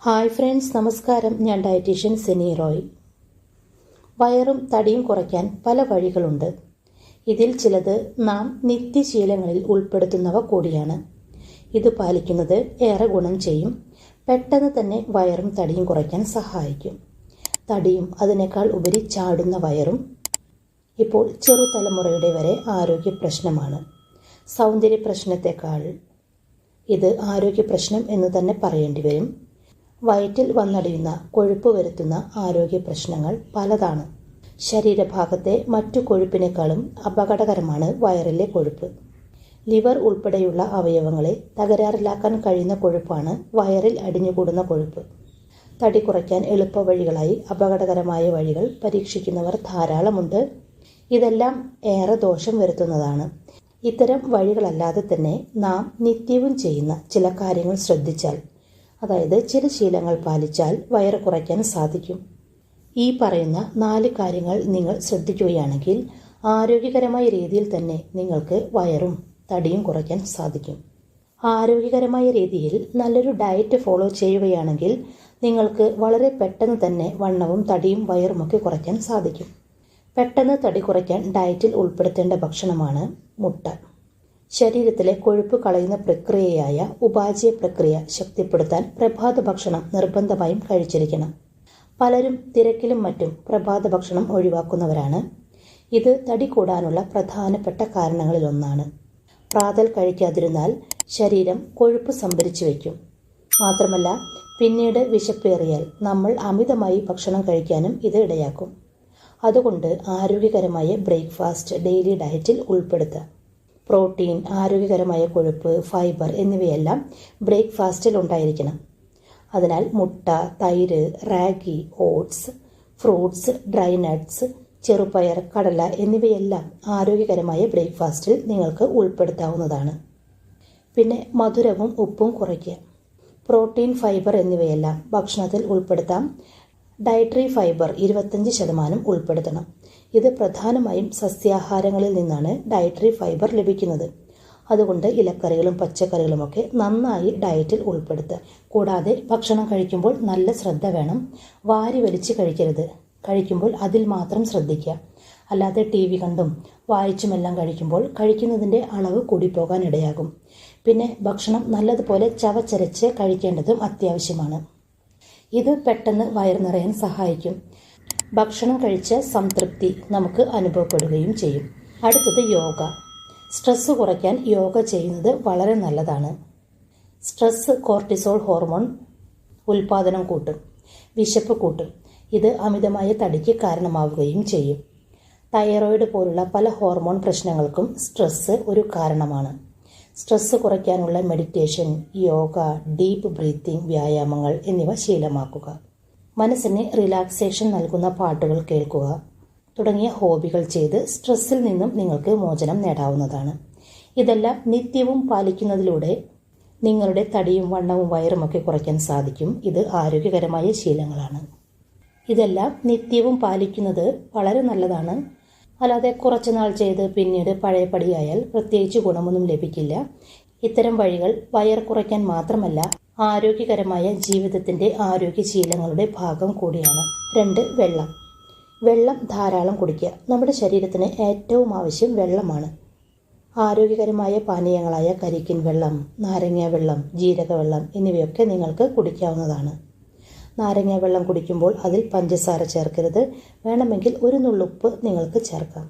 Hi friends, നമസ്കാരം. ഞാൻ dietitian Sini Roy. വയറും തടിയും കുറയ്ക്കാൻ പല വഴികളുണ്ട്. ഇതിൽ ചിലത് നാം നിത്യശീലങ്ങളിൽ ഉൾപ്പെടുത്തുന്നവ കൂടിയാണ്. ഇത് പാലിക്കുന്നത് ഏറെ ഗുണം ചെയ്യും. പെട്ടെന്ന് തന്നെ വയറും തടിയും കുറയ്ക്കാൻ സഹായിക്കും. തടിയും അതിനേക്കാൾ ഉപരി ചാടുന്ന വയറും ഇപ്പോൾ ചെറുതലമുറയുടെ വരെ ആരോഗ്യ പ്രശ്നമാണ്. സൗന്ദര്യ പ്രശ്നത്തെക്കാൾ ഇത് ആരോഗ്യ പ്രശ്നം എന്ന് തന്നെ പറയേണ്ടി വരും. വയറ്റിൽ വന്നടിയുന്ന കൊഴുപ്പ് വരുത്തുന്ന ആരോഗ്യ പ്രശ്നങ്ങൾ പലതാണ്. ശരീരഭാഗത്തെ മറ്റു കൊഴുപ്പിനേക്കാളും അപകടകരമാണ് വയറിലെ കൊഴുപ്പ്. ലിവർ ഉൾപ്പെടെയുള്ള അവയവങ്ങളെ തകരാറിലാക്കാൻ കഴിയുന്ന കൊഴുപ്പാണ് വയറിൽ അടിഞ്ഞുകൂടുന്ന കൊഴുപ്പ്. തടി കുറയ്ക്കാൻ എളുപ്പ വഴികളായി അപകടകരമായ വഴികൾ പരീക്ഷിക്കുന്നവർ ധാരാളമുണ്ട്. ഇതെല്ലാം ഏറെ ദോഷം വരുത്തുന്നതാണ്. ഇത്തരം വഴികളല്ലാതെ തന്നെ നാം നിത്യവും ചെയ്യുന്ന ചില കാര്യങ്ങൾ ശ്രദ്ധിച്ചാൽ, അതായത് ചില ശീലങ്ങൾ പാലിച്ചാൽ വയറ് കുറയ്ക്കാൻ സാധിക്കും. ഈ പറയുന്ന 4 കാര്യങ്ങൾ നിങ്ങൾ ശ്രദ്ധിക്കുകയാണെങ്കിൽ ആരോഗ്യകരമായ രീതിയിൽ തന്നെ നിങ്ങൾക്ക് വയറും തടിയും കുറയ്ക്കാൻ സാധിക്കും. ആരോഗ്യകരമായ രീതിയിൽ നല്ലൊരു ഡയറ്റ് ഫോളോ ചെയ്യുകയാണെങ്കിൽ നിങ്ങൾക്ക് വളരെ പെട്ടെന്ന് തന്നെ വണ്ണവും തടിയും വയറുമൊക്കെ കുറയ്ക്കാൻ സാധിക്കും. പെട്ടെന്ന് തടി കുറയ്ക്കാൻ ഡയറ്റിൽ ഉൾപ്പെടുത്തേണ്ട ഭക്ഷണമാണ് മുട്ട. ശരീരത്തിലെ കൊഴുപ്പ് കളയുന്ന പ്രക്രിയയായ ഉപാചയ പ്രക്രിയ ശക്തിപ്പെടുത്താൻ പ്രഭാത ഭക്ഷണം നിർബന്ധമായും കഴിച്ചിരിക്കണം. പലരും തിരക്കിലും മറ്റും പ്രഭാത ഭക്ഷണം ഒഴിവാക്കുന്നവരാണ്. ഇത് തടി കൂടാനുള്ള പ്രധാനപ്പെട്ട കാരണങ്ങളിലൊന്നാണ്. പ്രാതൽ കഴിക്കാതിരുന്നാൽ ശരീരം കൊഴുപ്പ് സംഭരിച്ചു വയ്ക്കും. മാത്രമല്ല, പിന്നീട് വിശപ്പേറിയാൽ നമ്മൾ അമിതമായി ഭക്ഷണം കഴിക്കാനും ഇത് ഇടയാക്കും. അതുകൊണ്ട് ആരോഗ്യകരമായ ബ്രേക്ക്ഫാസ്റ്റ് ഡെയിലി ഡയറ്റിൽ ഉൾപ്പെടുത്തുക. പ്രോട്ടീൻ, ആരോഗ്യകരമായ കൊഴുപ്പ്, ഫൈബർ എന്നിവയെല്ലാം ബ്രേക്ക്ഫാസ്റ്റിൽ ഉണ്ടായിരിക്കണം. അതിനാൽ മുട്ട, തൈര്, ragi, oats, fruits, dry nuts, ചെറുപയർ, കടല എന്നിവയെല്ലാം ആരോഗ്യകരമായ ബ്രേക്ക്ഫാസ്റ്റിൽ നിങ്ങൾക്ക് ഉൾപ്പെടുത്താവുന്നതാണ്. പിന്നെ മധുരവും ഉപ്പും കുറയ്ക്കുക. പ്രോട്ടീൻ, ഫൈബർ എന്നിവയെല്ലാം ഭക്ഷണത്തിൽ ഉൾപ്പെടുത്താം. ഡയറ്ററി ഫൈബർ 25% ഉൾപ്പെടുത്തണം. ഇത് പ്രധാനമായും സസ്യാഹാരങ്ങളിൽ നിന്നാണ് ഡയറ്ററി ഫൈബർ ലഭിക്കുന്നത്. അതുകൊണ്ട് ഇലക്കറികളും പച്ചക്കറികളുമൊക്കെ നന്നായി ഡയറ്റിൽ ഉൾപ്പെടുത്തുക. കൂടാതെ ഭക്ഷണം കഴിക്കുമ്പോൾ നല്ല ശ്രദ്ധ വേണം. വാരി വലിച്ച് കഴിക്കരുത്. കഴിക്കുമ്പോൾ അതിൽ മാത്രം ശ്രദ്ധിക്കുക. അല്ലാതെ TV കണ്ടും വായിച്ചുമെല്ലാം കഴിക്കുമ്പോൾ കഴിക്കുന്നതിൻ്റെ അളവ് കൂടിപ്പോകാൻ ഇടയാകും. പിന്നെ ഭക്ഷണം നല്ലതുപോലെ ചവച്ചരച്ച് കഴിക്കേണ്ടതും അത്യാവശ്യമാണ്. ഇത് പെട്ടെന്ന് വയറ് നിറയാൻ സഹായിക്കും. ഭക്ഷണം കഴിച്ച സംതൃപ്തി നമുക്ക് അനുഭവപ്പെടുകയും ചെയ്യും. അടുത്തത് യോഗ. സ്ട്രെസ് കുറയ്ക്കാൻ യോഗ ചെയ്യുന്നത് വളരെ നല്ലതാണ്. സ്ട്രെസ് കോർട്ടിസോൾ ഹോർമോൺ ഉൽപ്പാദനം കൂട്ടും, വിശപ്പ് കൂട്ടും. ഇത് അമിതമായ തടിക്ക് കാരണമാവുകയും ചെയ്യും. തൈറോയിഡ് പോലുള്ള പല ഹോർമോൺ പ്രശ്നങ്ങൾക്കും സ്ട്രെസ് ഒരു കാരണമാണ്. സ്ട്രെസ് കുറയ്ക്കാനുള്ള മെഡിറ്റേഷൻ, യോഗ, ഡീപ്പ് ബ്രീത്തിങ് വ്യായാമങ്ങൾ എന്നിവ ശീലമാക്കുക. മനസ്സിന് റിലാക്സേഷൻ നൽകുന്ന പാട്ടുകൾ കേൾക്കുക തുടങ്ങിയ ഹോബികൾ ചെയ്ത് സ്ട്രെസ്സിൽ നിന്നും നിങ്ങൾക്ക് മോചനം നേടാവുന്നതാണ്. ഇതെല്ലാം നിത്യവും പാലിക്കുന്നതിലൂടെ നിങ്ങളുടെ തടിയും വണ്ണവും വയറുമൊക്കെ കുറയ്ക്കാൻ സാധിക്കും. ഇത് ആരോഗ്യകരമായ ശീലങ്ങളാണ്. ഇതെല്ലാം നിത്യവും പാലിക്കുന്നത് വളരെ നല്ലതാണ്. അല്ലാതെ കുറച്ച് നാൾ ചെയ്ത് പിന്നീട് പഴയപടിയായാൽ പ്രത്യേകിച്ച് ഗുണമൊന്നും ലഭിക്കില്ല. ഇത്തരം വഴികൾ വയർ കുറയ്ക്കാൻ മാത്രമല്ല, ആരോഗ്യകരമായ ജീവിതത്തിൻ്റെ ആരോഗ്യശീലങ്ങളുടെ ഭാഗം കൂടിയാണ്. 2. വെള്ളം. വെള്ളം ധാരാളം കുടിക്കുക. നമ്മുടെ ശരീരത്തിന് ഏറ്റവും ആവശ്യം വെള്ളമാണ്. ആരോഗ്യകരമായ പാനീയങ്ങളായ കരിക്കിൻ വെള്ളം, നാരങ്ങ വെള്ളം, ജീരകവെള്ളം എന്നിവയൊക്കെ നിങ്ങൾക്ക് കുടിക്കാവുന്നതാണ്. നാരങ്ങ വെള്ളം കുടിക്കുമ്പോൾ അതിൽ പഞ്ചസാര ചേർക്കരുത്. വേണമെങ്കിൽ ഒരു നുള്ളുപ്പ് നിങ്ങൾക്ക് ചേർക്കാം.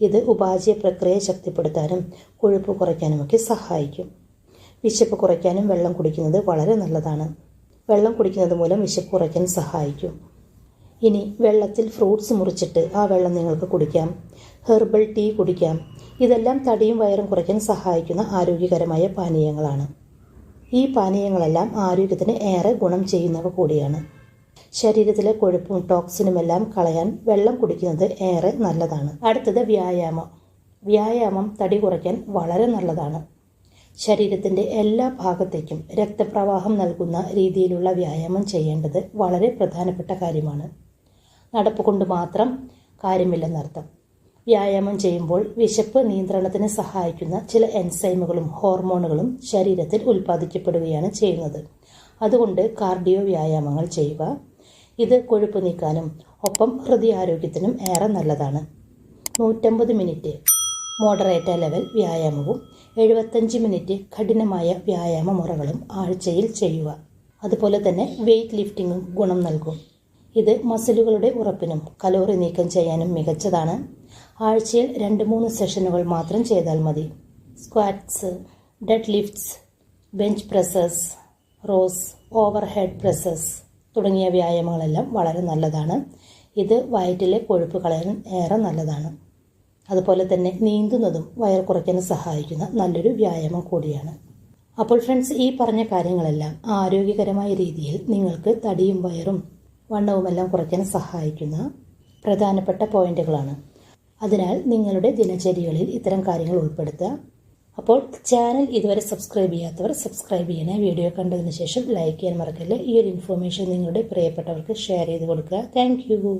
ഇത് ഉപാചയ പ്രക്രിയ ശക്തിപ്പെടുത്താനും കൊഴുപ്പ് കുറയ്ക്കാനുമൊക്കെ സഹായിക്കും. വിശപ്പ് കുറയ്ക്കാനും വെള്ളം കുടിക്കുന്നത് വളരെ നല്ലതാണ്. വെള്ളം കുടിക്കുന്നത് മൂലം വിശപ്പ് കുറയ്ക്കാൻ സഹായിക്കും. ഇനി വെള്ളത്തിൽ ഫ്രൂട്ട്സ് മുറിച്ചിട്ട് ആ വെള്ളം നിങ്ങൾക്ക് കുടിക്കാം. ഹെർബൽ ടീ കുടിക്കാം. ഇതെല്ലാം തടിയും വയറും കുറയ്ക്കാൻ സഹായിക്കുന്ന ആരോഗ്യകരമായ പാനീയങ്ങളാണ്. ഈ പാനീയങ്ങളെല്ലാം ആരോഗ്യത്തിന് ഏറെ ഗുണം ചെയ്യുന്നവ കൂടിയാണ്. ശരീരത്തിലെ കൊഴുപ്പും ടോക്സിനുമെല്ലാം കളയാൻ വെള്ളം കുടിക്കുന്നത് ഏറെ നല്ലതാണ്. അടുത്തത് വ്യായാമം. വ്യായാമം തടി കുറയ്ക്കാൻ വളരെ നല്ലതാണ്. ശരീരത്തിൻ്റെ എല്ലാ ഭാഗത്തേക്കും രക്തപ്രവാഹം നൽകുന്ന രീതിയിലുള്ള വ്യായാമം ചെയ്യേണ്ടത് വളരെ പ്രധാനപ്പെട്ട കാര്യമാണ്. നടപ്പ് കൊണ്ട് മാത്രം കാര്യമില്ലെന്നർത്ഥം. വ്യായാമം ചെയ്യുമ്പോൾ വിശപ്പ് നിയന്ത്രണത്തിന് സഹായിക്കുന്ന ചില എൻസൈമുകളും ഹോർമോണുകളും ശരീരത്തിൽ ഉൽപ്പാദിക്കപ്പെടുകയാണ് ചെയ്യുന്നത്. അതുകൊണ്ട് കാർഡിയോ വ്യായാമങ്ങൾ ചെയ്യുക. ഇത് കൊഴുപ്പ് നീക്കാനും ഒപ്പം ഹൃദയാരോഗ്യത്തിനും ഏറെ നല്ലതാണ്. 150 മിനിറ്റ് മോഡറേറ്റ് ലെവൽ വ്യായാമവും 75 മിനിറ്റ് കഠിനമായ വ്യായാമ മുറകളും ആഴ്ചയിൽ ചെയ്യുക. അതുപോലെ തന്നെ വെയ്റ്റ് ലിഫ്റ്റിങ്ങും ഗുണം നൽകും. ഇത് മസിലുകളുടെ ഉറപ്പിനും കലോറി നീക്കം ചെയ്യാനും മികച്ചതാണ്. ആഴ്ചയിൽ 2-3 സെഷനുകൾ മാത്രം ചെയ്താൽ മതി. Squats, deadlifts, bench presses, rows, overhead presses തുടങ്ങിയ വ്യായാമങ്ങളെല്ലാം വളരെ നല്ലതാണ്. ഇത് വയറ്റിലെ കൊഴുപ്പ് കളയാൻ ഏറെ നല്ലതാണ്. അതുപോലെ തന്നെ നീന്തുന്നതും വയർ കുറയ്ക്കാൻ സഹായിക്കുന്ന നല്ലൊരു വ്യായാമം കൂടിയാണ്. അപ്പോൾ ഫ്രണ്ട്സ്, ഈ പറഞ്ഞ കാര്യങ്ങളെല്ലാം ആരോഗ്യകരമായ രീതിയിൽ നിങ്ങൾക്ക് തടിയും വയറും വണ്ണവുമെല്ലാം കുറയ്ക്കാൻ സഹായിക്കുന്ന പ്രധാനപ്പെട്ട പോയിന്റുകളാണ്. അതിനാൽ നിങ്ങളുടെ ദിനചര്യകളിൽ ഇത്തരം കാര്യങ്ങൾ ഉൾപ്പെടുത്തുക. അപ്പോൾ ചാനൽ ഇതുവരെ സബ്സ്ക്രൈബ് ചെയ്യാത്തവർ സബ്സ്ക്രൈബ് ചെയ്യണേ. വീഡിയോ കണ്ടതിന് ശേഷം ലൈക്ക് ചെയ്യാൻ മറക്കല്ലേ. ഈ ഒരു ഇൻഫോർമേഷൻ നിങ്ങളുടെ പ്രിയപ്പെട്ടവർക്ക് ഷെയർ ചെയ്ത് കൊടുക്കുക. Thank you.